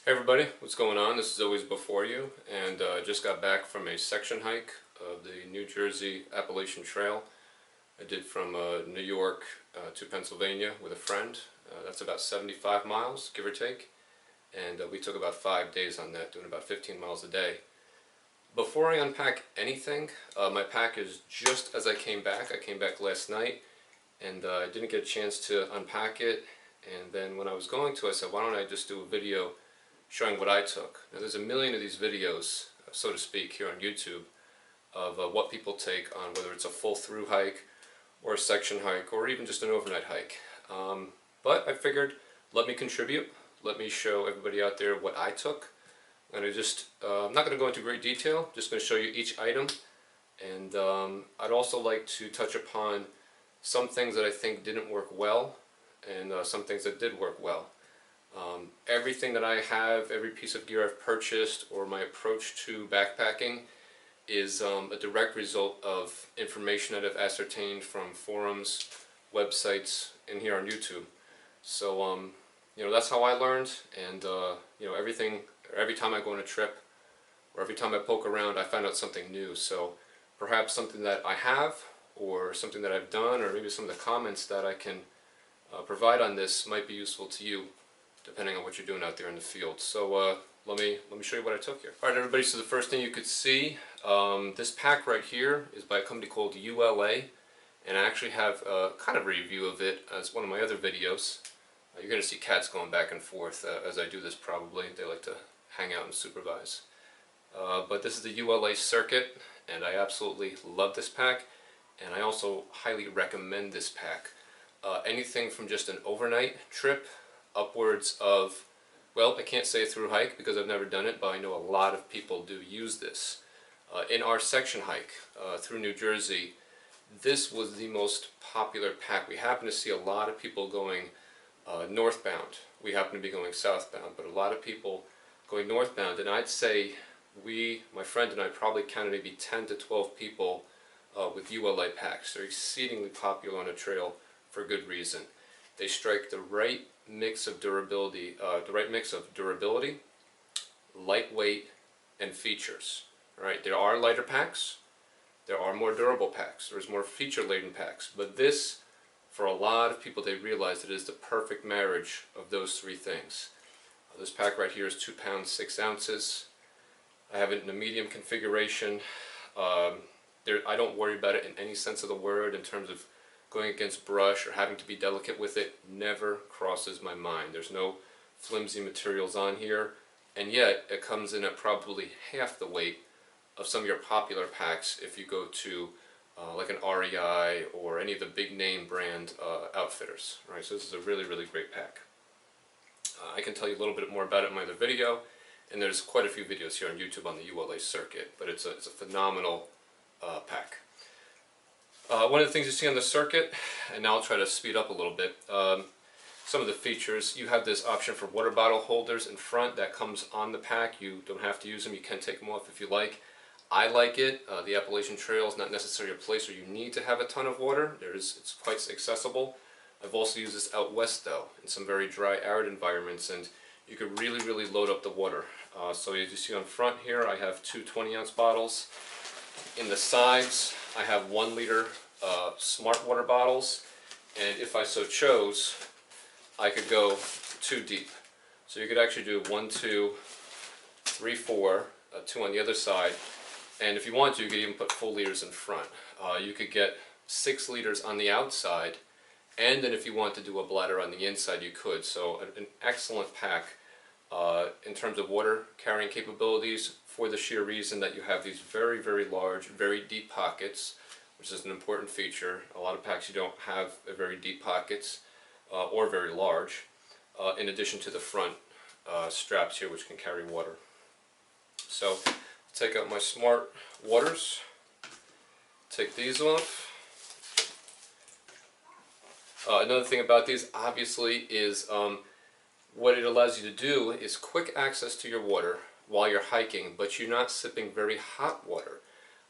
Hey everybody, what's going on? This is Always Before You, and I just got back from a section hike of the New Jersey Appalachian Trail. I did from New York to Pennsylvania with a friend. That's about 75 miles, give or take, and we took about 5 days on that, doing about 15 miles a day. Before I unpack anything, my pack is just as I came back. I came back last night, and I didn't get a chance to unpack it, and then when I was going to, I said, why don't I just do a video showing what I took. Now there's a million of these videos, so to speak, here on YouTube of what people take on whether it's a full through hike or a section hike or even just an overnight hike. But I figured, let me contribute, let me show everybody out there what I took. And I'm not going to go into great detail, just going to show you each item. And I'd also like to touch upon some things that I think didn't work well and some things that did work well. Everything that I have, every piece of gear I've purchased, or my approach to backpacking is a direct result of information that I've ascertained from forums, websites, and here on YouTube. So, that's how I learned, and, every time I go on a trip, or every time I poke around, I find out something new. So, perhaps something that I have, or something that I've done, or maybe some of the comments that I can provide on this might be useful to you, depending on what you're doing out there in the field. So let me show you what I took here. Alright everybody, so the first thing you could see, this pack right here is by a company called ULA, and I actually have a kind of a review of it as one of my other videos. You're going to see cats going back and forth as I do this probably. They like to hang out and supervise. But this is the ULA Circuit, and I absolutely love this pack, and I also highly recommend this pack. Anything from just an overnight trip upwards of, well, I can't say a through hike because I've never done it, but I know a lot of people do use this. In our section hike through New Jersey, this was the most popular pack. We happen to see a lot of people going northbound. We happen to be going southbound, but a lot of people going northbound, and I'd say my friend and I probably counted maybe 10 to 12 people with ULA packs. They're exceedingly popular on a trail for good reason. They strike the right mix of durability, lightweight, and features. Right? There are lighter packs, there are more durable packs, there's more feature-laden packs, but this, for a lot of people, they realize it is the perfect marriage of those three things. This pack right here is 2 pounds 6 ounces. I have it in a medium configuration. I don't worry about it in any sense of the word in terms of going against brush or having to be delicate with it. Never crosses my mind. There's no flimsy materials on here, and yet it comes in at probably half the weight of some of your popular packs if you go to like an REI or any of the big name brand outfitters. Right? So this is a really, really great pack. I can tell you a little bit more about it in my other video, and there's quite a few videos here on YouTube on the ULA Circuit, but it's a phenomenal pack. One of the things you see on the circuit, and now I'll try to speed up a little bit, some of the features, you have this option for water bottle holders in front that comes on the pack. You don't have to use them, you can take them off if you like. I like it. The Appalachian Trail is not necessarily a place where you need to have a ton of water. It's quite accessible. I've also used this out west though, in some very dry, arid environments, and you could really, really load up the water. So as you see on front here, I have 2 20-ounce bottles. In the sides, I have 1 liter smart water bottles, and if I so chose, I could go 2 deep. So you could actually do 1, 2, 3, 4, 2 on the other side, and if you want to, you could even put full liters in front. You could get 6 liters on the outside, and then if you want to do a bladder on the inside, you could. So an excellent pack in terms of water carrying capabilities, for the sheer reason that you have these very, very large, very deep pockets, which is an important feature. A lot of packs you don't have very deep pockets or very large, in addition to the front straps here which can carry water. So take out my smart waters, take these off. Another thing about these obviously is what it allows you to do is quick access to your water while you're hiking, but you're not sipping very hot water.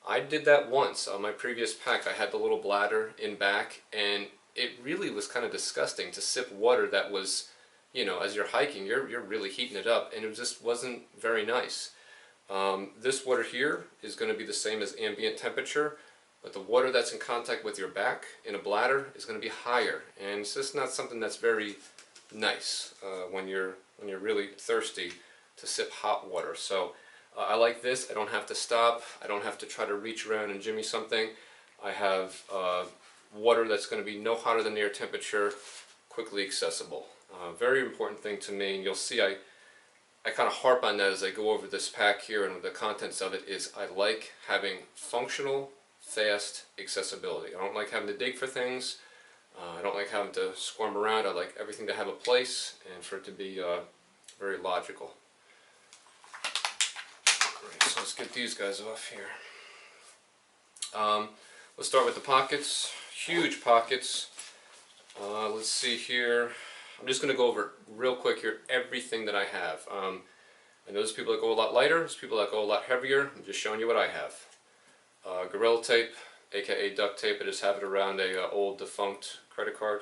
I did that once on my previous pack. I had the little bladder in back, and it really was kind of disgusting to sip water that was you know, as you're hiking, you're really heating it up, and it just wasn't very nice. This water here is going to be the same as ambient temperature, but the water that's in contact with your back in a bladder is going to be higher, and it's just not something that's very nice when you're really thirsty to sip hot water. So I like this. I don't have to stop. I don't have to try to reach around and jimmy something. I have water that's going to be no hotter than air temperature, quickly accessible. Very important thing to me, and you'll see I kind of harp on that as I go over this pack here, and the contents of it is I like having functional, fast accessibility. I don't like having to dig for things. I don't like having to squirm around. I like everything to have a place and for it to be very logical. Great, so let's get these guys off here. Let's start with the pockets. Huge pockets. Let's see here. I'm just going to go over real quick here everything that I have. I know there's people that go a lot lighter, there's people that go a lot heavier. I'm just showing you what I have. Gorilla tape, aka duct tape. I just have it around a old defunct credit card.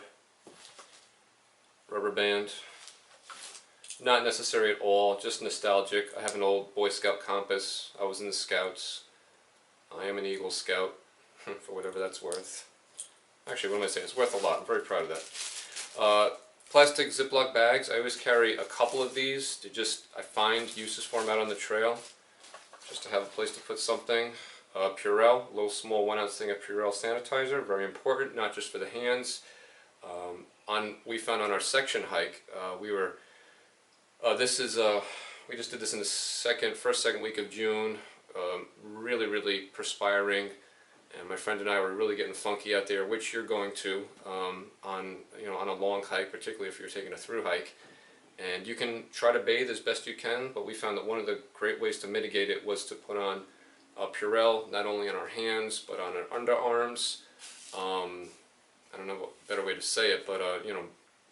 Rubber band. Not necessary at all, just nostalgic. I have an old Boy Scout compass. I was in the Scouts. I am an Eagle Scout, for whatever that's worth. Actually, what am I saying? It's worth a lot. I'm very proud of that. Plastic Ziploc bags. I always carry a couple of these to I find uses for them out on the trail, just to have a place to put something. Purell, a little small 1 ounce thing of Purell sanitizer, very important, not just for the hands. We found on our section hike, we just did this in the first, second week of June, really perspiring, and my friend and I were really getting funky out there, which you're going to on a long hike, particularly if you're taking a through hike. And you can try to bathe as best you can, but we found that one of the great ways to mitigate it was to put on Purell, not only on our hands, but on our underarms. I don't know what better way to say it, but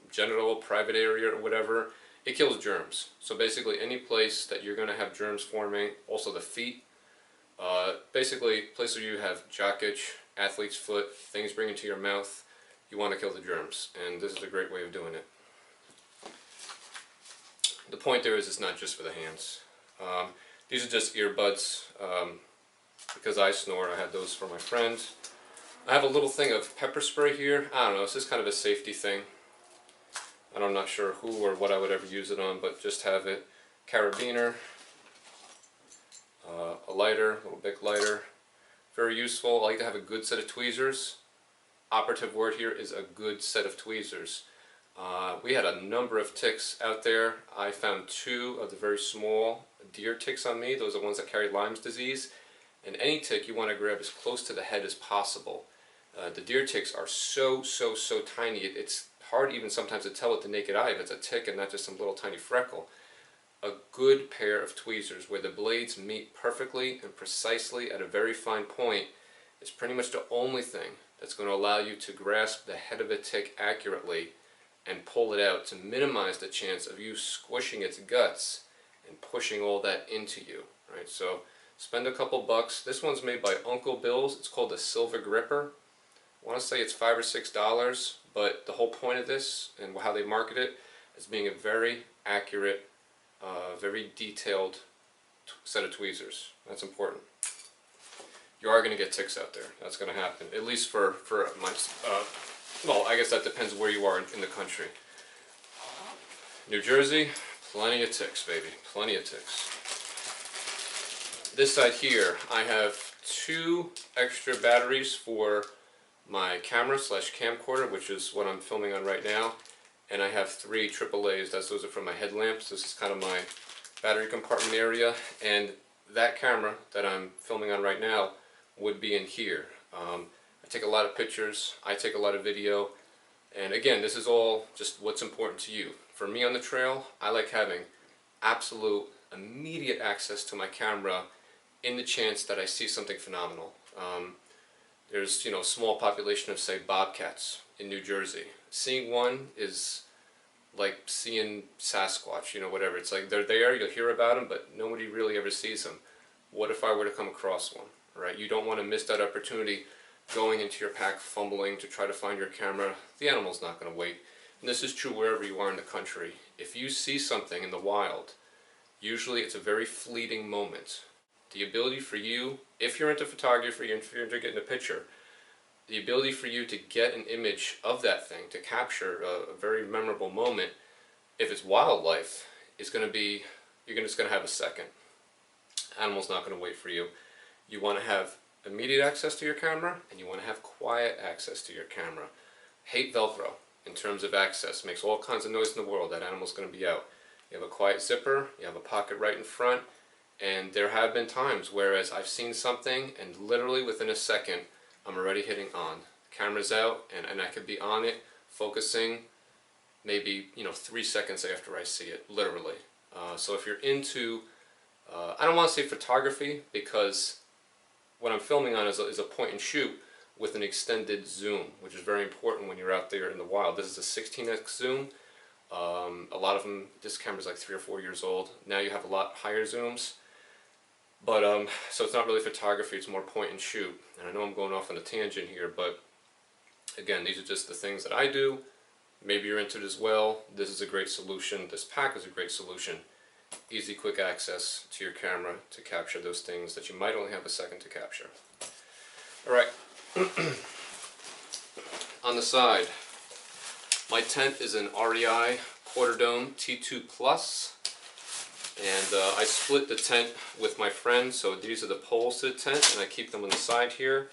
genital, private area, or whatever. It kills germs. So basically any place that you're going to have germs forming, also the feet, basically places where you have jock itch, athlete's foot, things bringing to your mouth, you want to kill the germs, and this is a great way of doing it. The point there is it's not just for the hands. These are just earbuds. Because I snore, I had those for my friend. I have a little thing of pepper spray here. I don't know, it's just kind of a safety thing. I'm not sure who or what I would ever use it on, but just have it. Carabiner. A lighter, a little Bic lighter. Very useful. I like to have a good set of tweezers. Operative word here is a good set of tweezers. We had a number of ticks out there. I found 2 of the very small deer ticks on me. Those are the ones that carry Lyme's disease. And any tick you want to grab as close to the head as possible. The deer ticks are so tiny, it's hard even sometimes to tell with the naked eye if it's a tick and not just some little tiny freckle. A good pair of tweezers where the blades meet perfectly and precisely at a very fine point is pretty much the only thing that's going to allow you to grasp the head of a tick accurately and pull it out to minimize the chance of you squishing its guts and pushing all that into you. Right? So spend a couple bucks. This one's made by Uncle Bill's. It's called the Silver Gripper. I want to say it's $5 or $6, but the whole point of this and how they market it is being a very accurate, very detailed set of tweezers. That's important. You are going to get ticks out there. That's going to happen. At least for my, well, I guess that depends where you are in the country. New Jersey, plenty of ticks, baby. Plenty of ticks. This side here, I have 2 extra batteries for my camera / camcorder, which is what I'm filming on right now, and I have 3 AAAs. Those are from my headlamps. This is kind of my battery compartment area, and that camera that I'm filming on right now would be in here. I take a lot of pictures, I take a lot of video, and again, this is all just what's important to you. For me on the trail, I like having absolute immediate access to my camera in the chance that I see something phenomenal. There's a small population of, say, bobcats in New Jersey. Seeing one is like seeing Sasquatch, whatever. It's like they're there, you'll hear about them, but nobody really ever sees them. What if I were to come across one, right? You don't want to miss that opportunity going into your pack, fumbling to try to find your camera. The animal's not going to wait. and this is true wherever you are in the country, if you see something in the wild, usually it's a very fleeting moment. The ability for you, if you're into photography, if you're into getting a picture, the ability for you to get an image of that thing, to capture a very memorable moment, if it's wildlife, is going to be, you're just going to have a second. Animal's not going to wait for you. You want to have immediate access to your camera, and you want to have quiet access to your camera. Hate Velcro in terms of access. Makes all kinds of noise in the world. That animal's going to be out. You have a quiet zipper, you have a pocket right in front, and there have been times whereas I've seen something and literally within a second I'm already hitting on. Camera's out and I could be on it, focusing maybe 3 seconds after I see it, literally. So if you're into, I don't want to say photography because what I'm filming on is a point and shoot with an extended zoom, which is very important when you're out there in the wild. This is a 16x zoom. A lot of them, this camera's like 3 or 4 years old. Now you have a lot higher zooms. But, so it's not really photography, it's more point and shoot. And I know I'm going off on a tangent here, but again, these are just the things that I do. Maybe you're into it as well. This is a great solution. This pack is a great solution. Easy, quick access to your camera to capture those things that you might only have a second to capture. Alright, on the side, my tent is an REI Quarter Dome T2 Plus, and I split the tent with my friend, so these are the poles to the tent, and I keep them on the side here.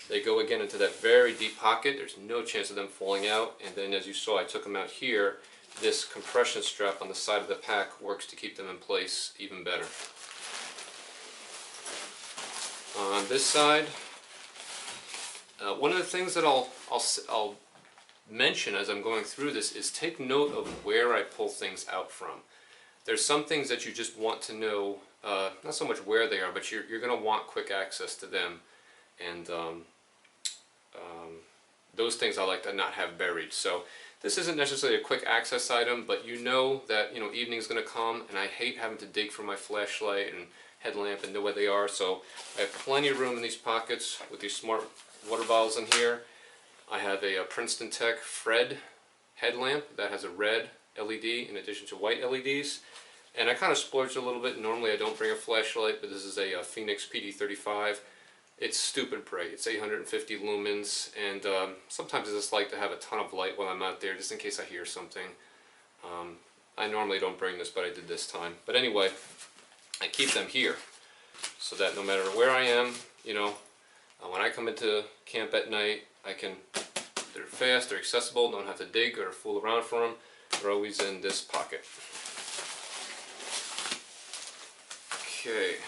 They go again into that very deep pocket. There's no chance of them falling out, and then as you saw, I took them out here. This compression strap on the side of the pack works to keep them in place even better. On this side, one of the things that I'll mention as I'm going through this is take note of where I pull things out from. There's some things that you just want to know, not so much where they are, but you're going to want quick access to them, and those things I like to not have buried. So this isn't necessarily a quick access item, but you know that evening's going to come, and I hate having to dig for my flashlight and headlamp and know where they are. So I have plenty of room in these pockets with these smart water bottles in here. I have a Princeton Tech Fred headlamp that has a red LED in addition to white LEDs. And I kind of splurged a little bit. Normally I don't bring a flashlight, but this is a Phoenix PD35. It's stupid bright. It's 850 lumens, and sometimes I just like to have a ton of light while I'm out there, just in case I hear something. I normally don't bring this, but I did this time. But anyway, I keep them here so that no matter where I am, when I come into camp at night, they're fast, they're accessible, don't have to dig or fool around for them. They're always in this pocket. Okay.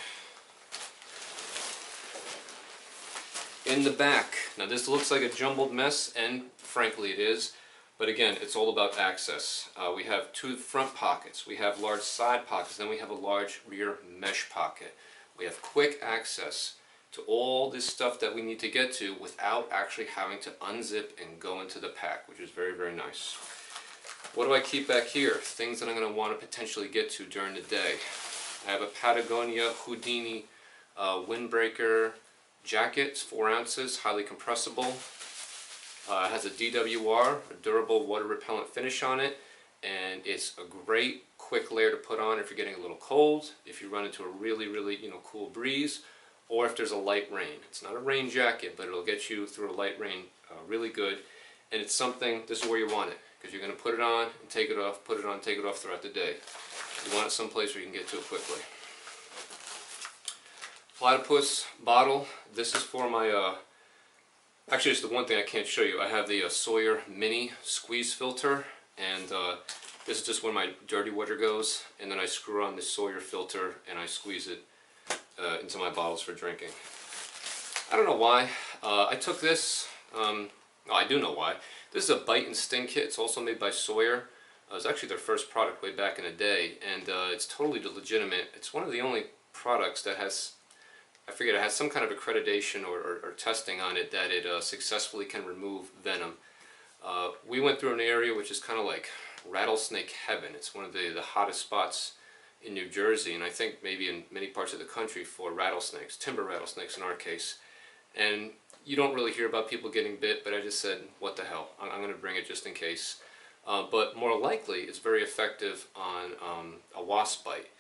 In the back, now this looks like a jumbled mess, and frankly it is, but again, it's all about access. We have 2 front pockets, we have large side pockets, then we have a large rear mesh pocket. We have quick access to all this stuff that we need to get to without actually having to unzip and go into the pack, which is very, very nice. What do I keep back here? Things that I'm going to want to potentially get to during the day. I have a Patagonia Houdini windbreaker jacket. It's 4 ounces, highly compressible. It has a DWR, a durable water repellent finish on it, and it's a great quick layer to put on if you're getting a little cold, if you run into a really, really cool breeze, or if there's a light rain. It's not a rain jacket, but it'll get you through a light rain really good. And it's something, this is where you want it, because you're going to put it on and take it off, put it on, take it off throughout the day. You want it someplace where you can get to it quickly. Platypus bottle. This is for my, actually it's the one thing I can't show you. I have the Sawyer Mini squeeze filter, and this is just where my dirty water goes, and then I screw on the Sawyer filter and I squeeze it into my bottles for drinking. I don't know why. I took this, I do know why. This is a bite and sting kit. It's also made by Sawyer. It was actually their first product way back in the day, and it's totally legitimate. It's one of the only products that has, I forget, it has some kind of accreditation or testing on it that it successfully can remove venom. We went through an area which is kind of like rattlesnake heaven. It's one of the hottest spots in New Jersey, and I think maybe in many parts of the country for rattlesnakes, timber rattlesnakes in our case. And you don't really hear about people getting bit, but I just said, what the hell, I'm going to bring it just in case. but more likely it's very effective on a wasp bite.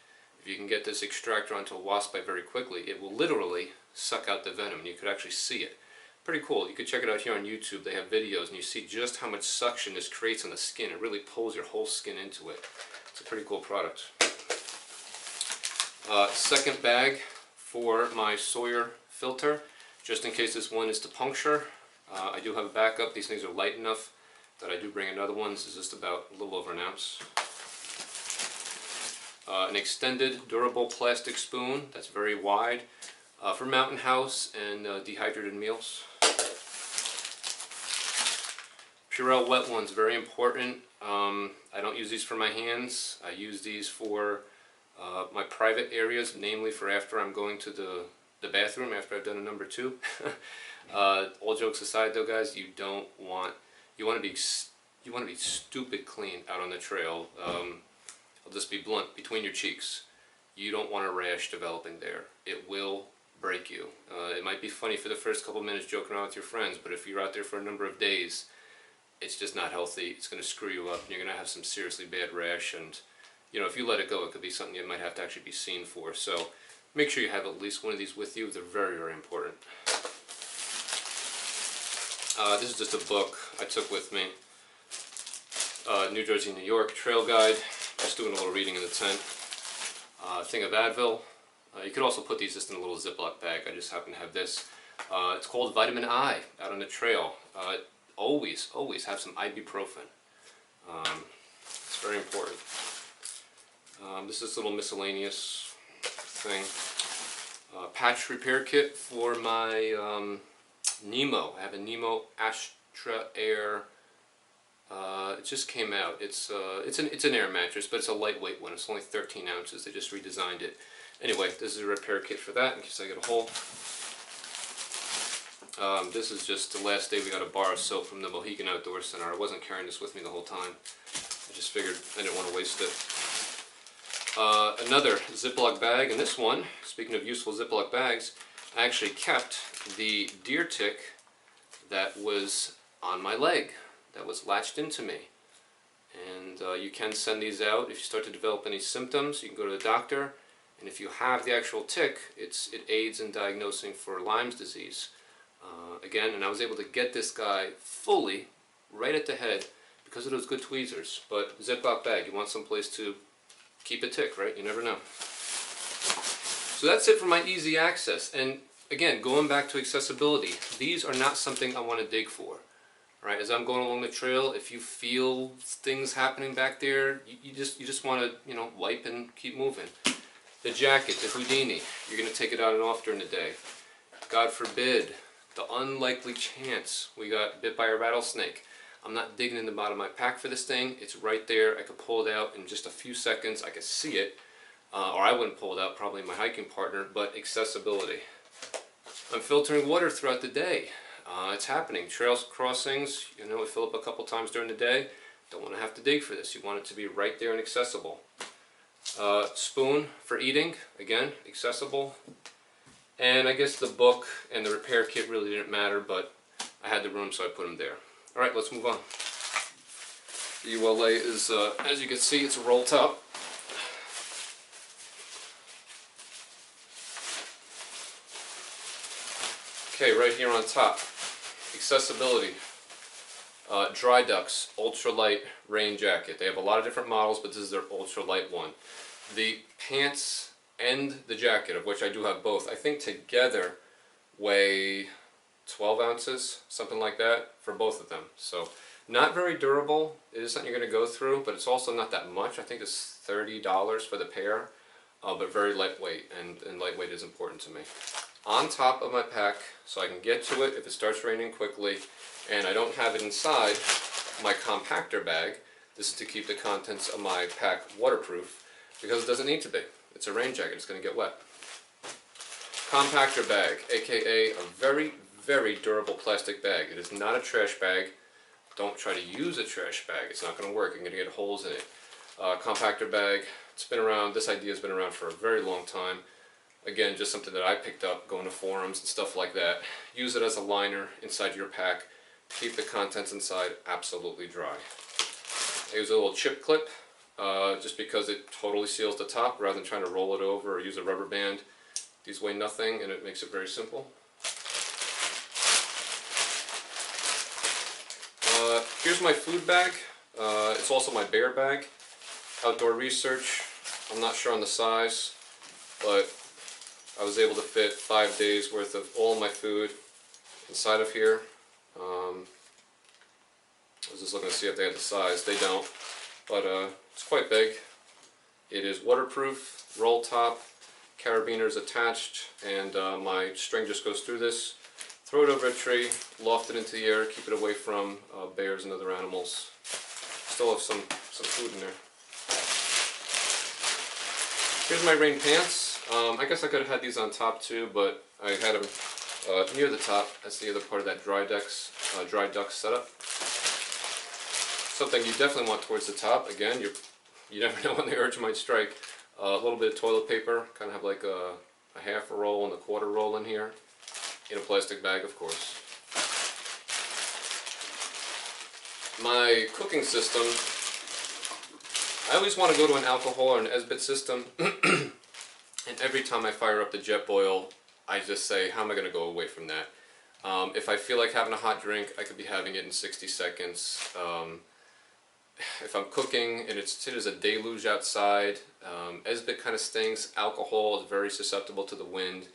If you can get this extractor onto a wasp bite very quickly, it will literally suck out the venom, and you could actually see it. Pretty cool. You could check it out here on YouTube. They have videos, and you see just how much suction this creates on the skin. It really pulls your whole skin into it. It's a pretty cool product. Second bag for my Sawyer filter, just in case this one is to puncture. I do have a backup. These things are light enough that I do bring another one. This is just about a little over an ounce. An extended durable plastic spoon that's very wide for Mountain House and dehydrated meals. Purell wet ones, very important. I don't use these for my hands. I use these for my private areas, namely for after I'm going to the bathroom after I've done a number 2. All jokes aside though, guys, you want to be stupid clean out on the trail. I'll just be blunt, between your cheeks. You don't want a rash developing there. It will break you. It might be funny for the first couple minutes joking around with your friends, but if you're out there for a number of days, it's just not healthy. It's going to screw you up, and you're going to have some seriously bad rash, and you know, if you let it go, it could be something you might have to actually be seen for. So make sure you have at least one of these with you. They're very, very important. This is just a book I took with me. New Jersey, New York Trail Guide. Just doing a little reading in the tent. Thing of Advil. You could also put these just in a little Ziploc bag. I just happen to have this. It's called Vitamin I out on the trail. Always have some ibuprofen. It's very important. This is a little miscellaneous thing. Patch repair kit for my Nemo. I have a Nemo Astra Air. It just came out. It's an air mattress, but it's a lightweight one. It's only 13 ounces. They just redesigned it. Anyway, this is a repair kit for that in case I get a hole. This is just the last day we got a bar of soap from the Mohegan Outdoor Center. I wasn't carrying this with me the whole time. I just figured I didn't want to waste it. Another Ziploc bag, and this one, speaking of useful Ziploc bags, I actually kept the deer tick that was on my leg, that was latched into me. And you can send these out if you start to develop any symptoms. You can go to the doctor, and if you have the actual tick, it aids in diagnosing for Lyme's disease. Again, and I was able to get this guy fully right at the head because of those good tweezers. But Ziploc bag, you want some place to keep a tick, right? You never know. So that's it for my easy access. And again, going back to accessibility, these are not something I want to dig for. Right? As I'm going along the trail, if you feel things happening back there, you just want to, wipe and keep moving. The jacket, the Houdini, you're going to take it on and off during the day. God forbid, the unlikely chance we got bit by a rattlesnake. I'm not digging in the bottom of my pack for this thing. It's right there. I could pull it out in just a few seconds. I could see it. Or I wouldn't pull it out, probably my hiking partner, but accessibility. I'm filtering water throughout the day. It's happening. Trails crossings, we fill up a couple times during the day. Don't want to have to dig for this. You want it to be right there and accessible. Spoon for eating, again, accessible. And I guess the book and the repair kit really didn't matter, but I had the room, so I put them there. Alright, let's move on. The ULA is, as you can see, it's a roll top. Okay, right here on top, accessibility. Dry Ducks ultralight rain jacket. They have a lot of different models, but this is their ultralight one. The pants and the jacket, of which I do have both, I think together weigh 12 ounces, something like that, for both of them. So not very durable. It is something you're going to go through, but it's also not that much. I think it's $30 for the pair, but very lightweight, and lightweight is important to me. On top of my pack, so I can get to it if it starts raining quickly, and I don't have it inside my compactor bag. This is to keep the contents of my pack waterproof, because it doesn't need to be. It's a rain jacket, it's going to get wet. Compactor bag, aka a very, very durable plastic bag. It is not a trash bag. Don't try to use a trash bag. It's not going to work. You're going to get holes in it. Compactor bag, it's been around, this idea has been around for a very long time. Again, just something that I picked up going to forums and stuff like that. Use it as a liner inside your pack. Keep the contents inside absolutely dry. I use a little chip clip just because it totally seals the top rather than trying to roll it over or use a rubber band. These weigh nothing and it makes it very simple. Here's my food bag. It's also my bear bag. Outdoor research. I'm not sure on the size, but I was able to fit 5 days worth of all my food inside of here. I was just looking to see if they had the size. They don't, but it's quite big. It is waterproof, roll top, carabiners attached, and my string just goes through this. Throw it over a tree, loft it into the air, keep it away from bears and other animals. Still have some food in there. Here's my rain pants. I guess I could have had these on top too, but I had them near the top. That's the other part of that dry duck setup. Something you definitely want towards the top. Again, you never know when the urge might strike. A little bit of toilet paper, kind of have like a half a roll and a quarter roll in here. In a plastic bag, of course. My cooking system, I always want to go to an alcohol or an SBIT system, and every time I fire up the Jetboil, I just say, how am I going to go away from that? If I feel like having a hot drink, I could be having it in 60 seconds. If I'm cooking and it is a deluge outside, SBIT kind of stinks. Alcohol is very susceptible to the wind.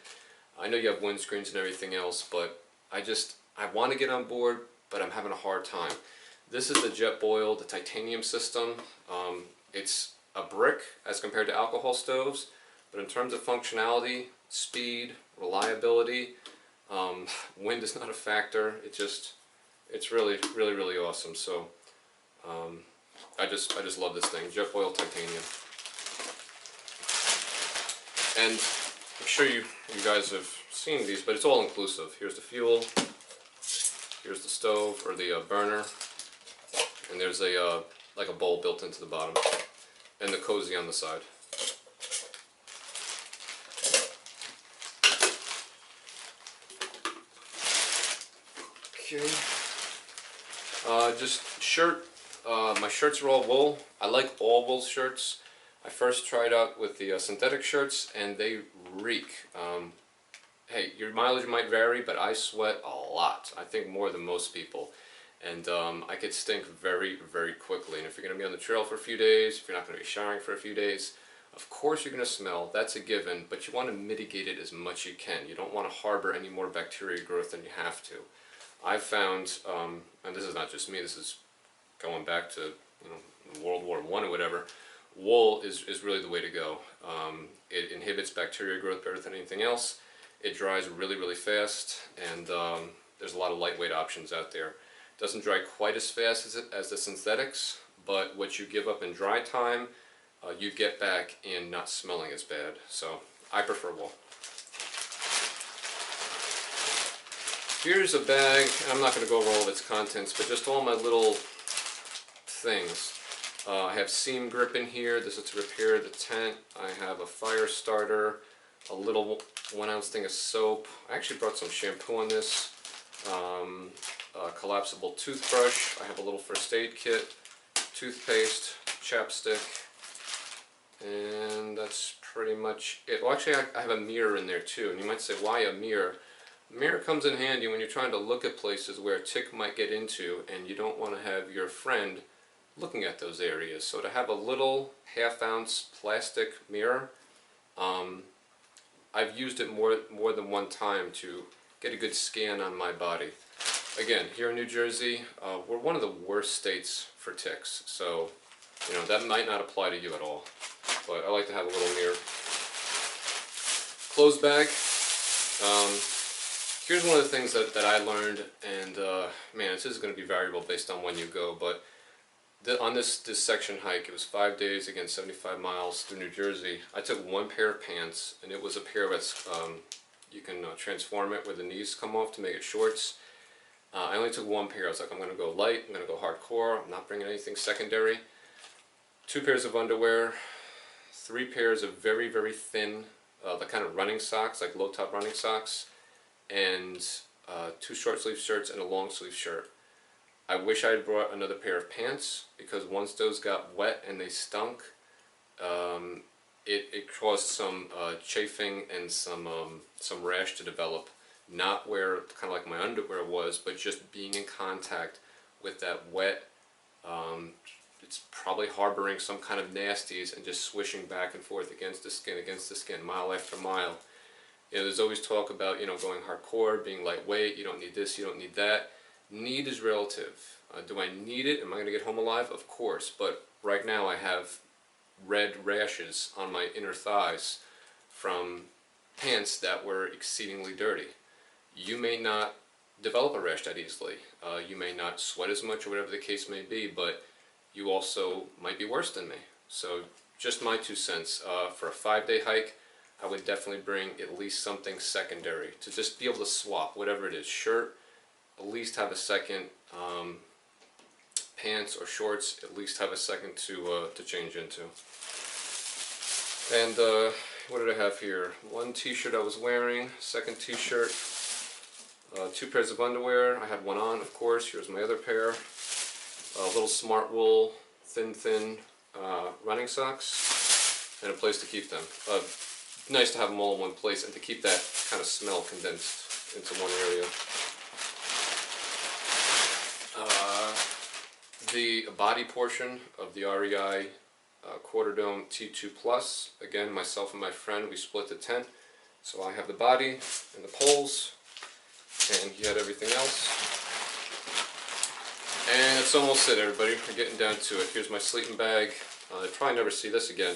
I know you have windscreens and everything else, but I want to get on board, but I'm having a hard time. This is the Jetboil, the titanium system. It's a brick as compared to alcohol stoves, but in terms of functionality, speed, reliability, wind is not a factor. It's really, really, really awesome. So I just love this thing, Jetboil titanium. And I'm sure you guys have seen these, but it's all inclusive. Here's the fuel, here's the stove or the burner, and there's like a bowl built into the bottom, and the cozy on the side. Okay. Just shirt. My shirts are all wool. I like all wool shirts. I first tried out with the synthetic shirts, and they reek. Hey, your mileage might vary, but I sweat a lot. I think more than most people. And I could stink very, very quickly. And if you're going to be on the trail for a few days, if you're not going to be showering for a few days, of course you're going to smell. That's a given, but you want to mitigate it as much as you can. You don't want to harbor any more bacteria growth than you have to. I've found, and this is not just me, this is going back to World War I or whatever, wool is really the way to go. It inhibits bacteria growth better than anything else. It dries really, really fast, and there's a lot of lightweight options out there. It doesn't dry quite as fast as the synthetics, but what you give up in dry time, you get back in not smelling as bad. So I prefer wool. Here's a bag. I'm not going to go over all of its contents, but just all my little things. I have seam grip in here. This is to repair the tent. I have a fire starter, a little 1 ounce thing of soap. I actually brought some shampoo on this. A collapsible toothbrush. I have a little first aid kit, toothpaste, chapstick, and that's pretty much it. Well, actually I have a mirror in there too, and you might say, why a mirror? A mirror comes in handy when you're trying to look at places where a tick might get into and you don't want to have your friend looking at those areas. So to have a little half-ounce plastic mirror, I've used it more than one time to get a good scan on my body. Again, here in New Jersey, we're one of the worst states for ticks, so that might not apply to you at all, but I like to have a little mirror. Clothes bag. Here's one of the things that I learned, and man, this is going to be variable based on when you go, but on this section hike, it was 5 days, again 75 miles through New Jersey. I took one pair of pants, and it was a pair that's you can transform it where the knees come off to make it shorts. I only took one pair. I was like, I'm going to go light, I'm going to go hardcore, I'm not bringing anything secondary. 2 pairs of underwear, 3 pairs of very, very thin, the kind of running socks, like low top running socks, and 2 short sleeve shirts and a long sleeve shirt. I wish I had brought another pair of pants, because once those got wet and they stunk, it caused some chafing and some rash to develop. Not where kind of like my underwear was, but just being in contact with that wet. It's probably harboring some kind of nasties and just swishing back and forth against the skin, mile after mile. You know, there's always talk about, you know, going hardcore, being lightweight, you don't need this, you don't need that. Need is relative. Do I need it? Am I going to get home alive? Of course, but right now I have red rashes on my inner thighs from pants that were exceedingly dirty. You may not develop a rash that easily. You may not sweat as much or whatever the case may be, but you also might be worse than me. So just my 2 cents. For a 5-day hike, I would definitely bring at least something secondary to just be able to swap, whatever it is. Shirt, at least have a second. Pants or shorts, at least have a second to change into. And what did I have here? One t-shirt I was wearing, second t-shirt, 2 pairs of underwear. I had one on, of course. Here's my other pair. A little Smart Wool thin running socks, and a place to keep them. Nice to have them all in one place and to keep that kind of smell condensed into one area. The body portion of the REI Quarter Dome T2 Plus. Again, myself and my friend, we split the tent. So I have the body and the poles, and he had everything else. And it's almost it, everybody. We're getting down to it. Here's my sleeping bag. You'll probably never see this again.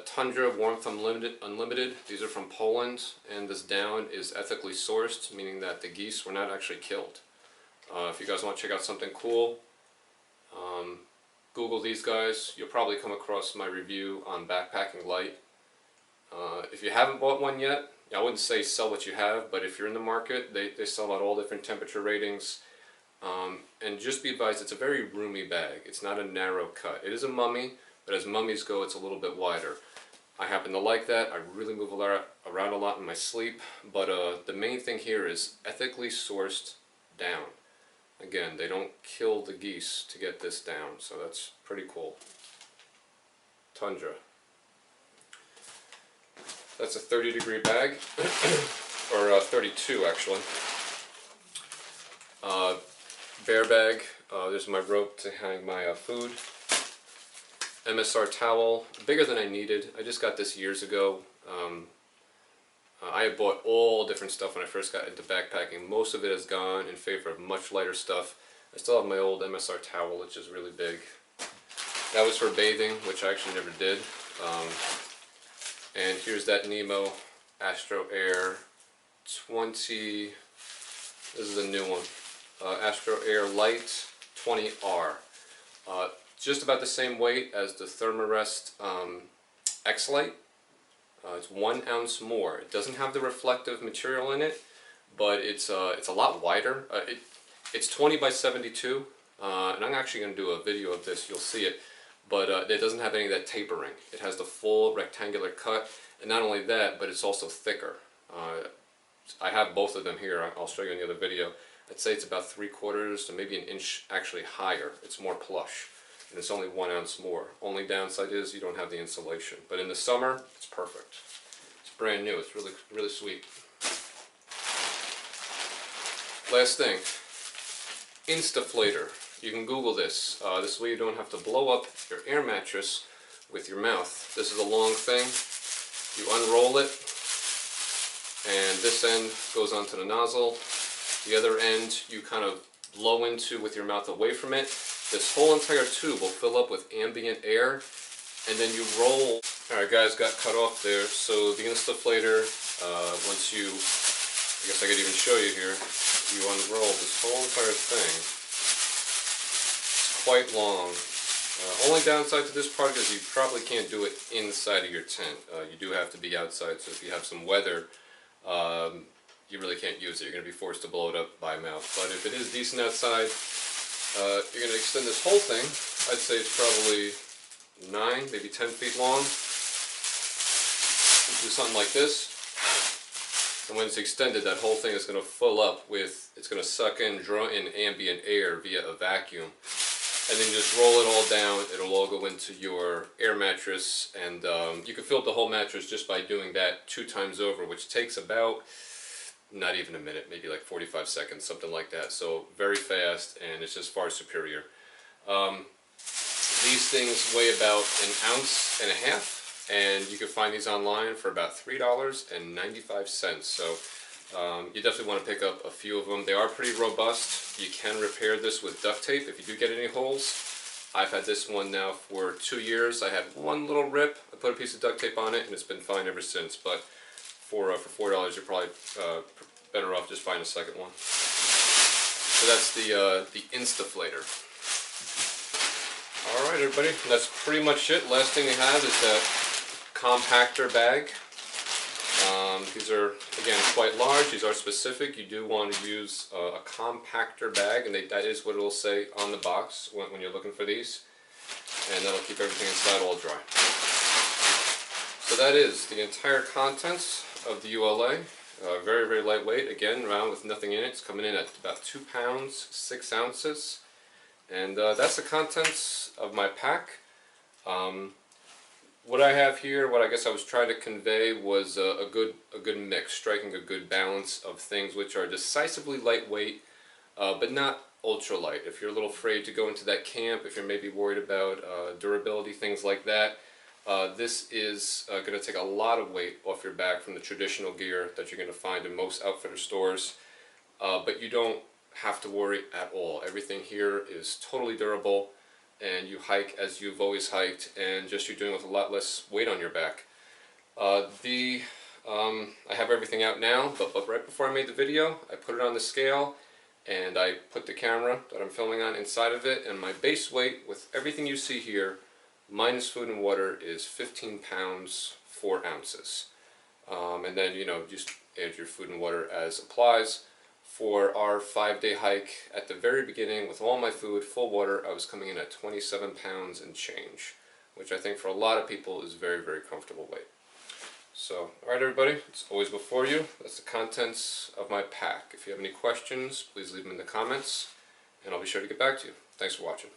Tundra Warmth Unlimited. These are from Poland, and this down is ethically sourced, meaning that the geese were not actually killed. If you guys want to check out something cool, Google these guys. You'll probably come across my review on Backpacking Light. If you haven't bought one yet, I wouldn't say sell what you have, but if you're in the market, they sell at all different temperature ratings. And just be advised, it's a very roomy bag. It's not a narrow cut. It is a mummy, but as mummies go, it's a little bit wider. I happen to like that. I really move around a lot in my sleep, but the main thing here is ethically sourced down. Again, they don't kill the geese to get this down, so that's pretty cool. Tundra. That's a 30-degree bag, or 32 actually. Bear bag. There's my rope to hang my food. MSR towel, bigger than I needed. I just got this years ago. I had bought all different stuff when I first got into backpacking. Most of it is gone in favor of much lighter stuff. I still have my old MSR towel, which is really big. That was for bathing, which I actually never did. And here's that Nemo Astro Air 20, this is a new one, Astro Air Light 20R. Just about the same weight as the Thermarest X-Lite. It's 1 ounce more. It doesn't have the reflective material in it, but it's a lot wider. It's 20 by 72, and I'm actually going to do a video of this, you'll see it, but it doesn't have any of that tapering. It has the full rectangular cut, and not only that, but it's also thicker. I have both of them here. I'll show you in the other video. I'd say it's about 3/4 to maybe an inch actually higher. It's more plush, and it's only 1 ounce more. Only downside is you don't have the insulation, but in the summer, it's perfect. It's brand new. It's really sweet. Last thing, Instaflator. You can Google this. This way you don't have to blow up your air mattress with your mouth. This is a long thing. You unroll it, and this end goes onto the nozzle. The other end you kind of blow into with your mouth away from it. This whole entire tube will fill up with ambient air, and then you roll. Alright guys, got cut off there. So the Instaflator, once you, I guess I could even show you here, you unroll this whole entire thing. It's quite long. Only downside to this part is you probably can't do it inside of your tent. You do have to be outside, so if you have some weather, you really can't use it. You're going to be forced to blow it up by mouth. But if it is decent outside, you're going to extend this whole thing. I'd say it's probably 9, maybe 10 feet long. Do something like this. And when it's extended, that whole thing is going to fill up with, it's going to suck in, draw in ambient air via a vacuum. And then you just roll it all down, it'll all go into your air mattress, and you can fill up the whole mattress just by doing that 2 times over, which takes about, not even a minute, maybe like 45 seconds, something like that. So very fast, and it's just far superior. These things weigh about 1.5 ounces, and you can find these online for about $3.95. So you definitely want to pick up a few of them. They are pretty robust. You can repair this with duct tape if you do get any holes. I've had this one now for 2 years. I had one little rip. I put a piece of duct tape on it and it's been fine ever since. But for $4, you're probably better off just buying a second one. So that's the Instaflator. Alright everybody, that's pretty much it. Last thing they have is that compactor bag. These are, again, quite large. These are specific. You do want to use a compactor bag, and that is what it will say on the box when you're looking for these. And that'll keep everything inside all dry. So that is the entire contents of the ULA. Very, very lightweight. Again, round with nothing in it. It's coming in at about 2 pounds, 6 ounces. And that's the contents of my pack. What I have here, what I guess I was trying to convey, was a good mix, striking a good balance of things which are decisively lightweight, but not ultralight. If you're a little afraid to go into that camp, if you're maybe worried about durability, things like that, this is going to take a lot of weight off your back from the traditional gear that you're going to find in most outfitter stores, but you don't have to worry at all. Everything here is totally durable, and you hike as you've always hiked, and just you're doing it with a lot less weight on your back. I have everything out now, but right before I made the video, I put it on the scale, and I put the camera that I'm filming on inside of it, and my base weight with everything you see here, minus food and water, is 15 pounds, 4 ounces. And then, you know, just add your food and water as applies. For our 5-day hike, at the very beginning, with all my food, full water, I was coming in at 27 pounds and change, which I think for a lot of people is very, very comfortable weight. So, alright everybody, it's always before you. That's the contents of my pack. If you have any questions, please leave them in the comments, and I'll be sure to get back to you. Thanks for watching.